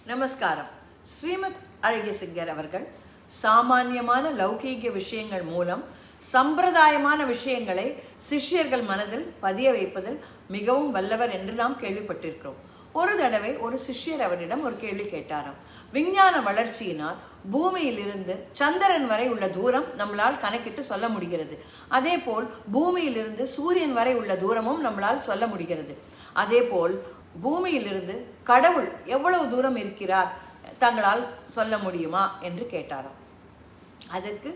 நமஸ்காரம். ஸ்ரீமத் அழகிய சிங்கர் அவர்கள் சாமானியமான லௌகீக விஷயங்கள் மூலம் சம்பிரதாயமான விஷயங்களை சிஷ்யர்கள் மனதில் பதிய வைப்பதில் மிகவும் வல்லவர் என்று நாம் கேள்விப்பட்டிருக்கிறோம். ஒரு தடவை ஒரு சிஷ்யர் அவரிடம் ஒரு கேள்வி கேட்டாராம். விஞ்ஞான வளர்ச்சியினால் பூமியிலிருந்து சந்திரன் வரை உள்ள தூரம் நம்மளால் கணக்கிட்டு சொல்ல முடிகிறது. அதே போல் பூமியிலிருந்து சூரியன் வரை உள்ள தூரமும் நம்மளால் சொல்ல முடிகிறது. அதே போல் பூமியிலிருந்து கடவுள் எவ்வளவு தூரம் இருக்கிறார் தங்களால் சொல்ல முடியுமா என்று கேட்டாராம். அதற்கு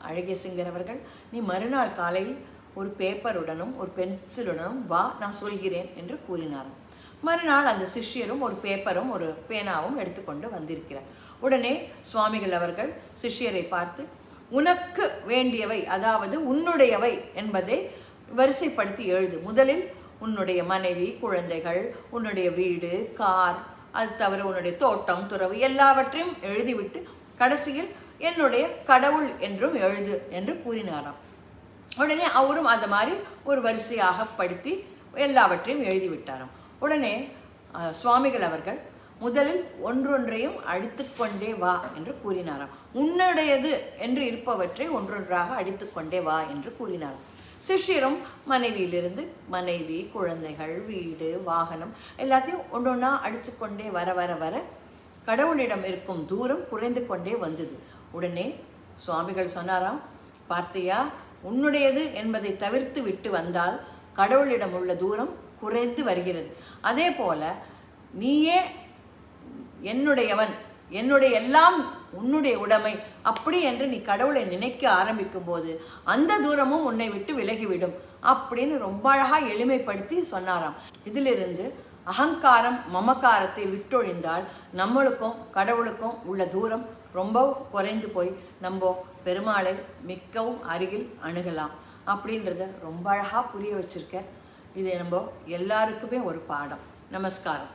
அழகிய சிங்கர் அவர்கள், நீ மறுநாள் காலையில் ஒரு பேப்பருடனும் ஒரு பென்சிலுடனும் வா, நான் சொல்கிறேன் என்று கூறினாராம். மறுநாள் அந்த சிஷ்யரும் ஒரு பேப்பரும் ஒரு பேனாவும் எடுத்துக்கொண்டு வந்திருக்கிறார். உடனே சுவாமிகள் அவர்கள் சிஷ்யரை பார்த்து, உனக்கு வேண்டியவை, அதாவது உன்னுடையவை என்பதை வரிசைப்படுத்தி எழுது. முதலில் உன்னுடைய மனைவி, குழந்தைகள், உன்னுடைய வீடு, கார், அது தவிர உன்னுடைய தோட்டம், துறவு எல்லாவற்றையும் எழுதிவிட்டு கடைசியில் என்னுடைய கடவுள் என்றும் எழுது என்று கூறினாராம். உடனே அவரும் அந்த மாதிரி ஒரு வரிசையாக படித்து எல்லாவற்றையும் எழுதிவிட்டாராம். உடனே சுவாமிகள் அவர்கள், முதலில் ஒன்றொன்றையும் அடித்து கொண்டே வா என்று கூறினாராம். உன்னுடையது என்று இருப்பவற்றை ஒன்றொன்றாக அடித்து கொண்டே வா என்று கூறினாராம். சிஷ்யரும் மனைவியிலிருந்து மனைவி, குழந்தைகள், வீடு, வாகனம் எல்லாத்தையும் ஒன்றொன்னா அடித்து கொண்டே வர வர வர கடவுளிடம் இருக்கும் தூரம் குறைந்து கொண்டே வந்தது. உடனே சுவாமிகள் சொன்னாராம், பார்த்தியா, உன்னுடையது என்பதை தவிர்த்து விட்டு வந்தால் கடவுளிடம் உள்ள தூரம் குறைந்து வருகிறது. அதே போல நீயே என்னுடையவன், என்னுடைய எல்லாம் உன்னுடைய உடைமை அப்படி என்று நீ கடவுளை நினைக்க ஆரம்பிக்கும் போது அந்த தூரமும் உன்னை விட்டு விலகிவிடும் அப்படின்னு ரொம்ப அழகா எளிமைப்படுத்தி சொன்னாராம். இதிலிருந்து அகங்காரம், மமக்காரத்தை விட்டொழிந்தால் நம்மளுக்கும் கடவுளுக்கும் உள்ள தூரம் ரொம்ப குறைந்து போய் நம்ம பெருமாளை மிக்கவும் அருகில் அணுகலாம் அப்படின்றத ரொம்ப அழகா புரிய வச்சிருக்க. இது நம்ம எல்லாருக்குமே ஒரு பாடம். நமஸ்காரம்.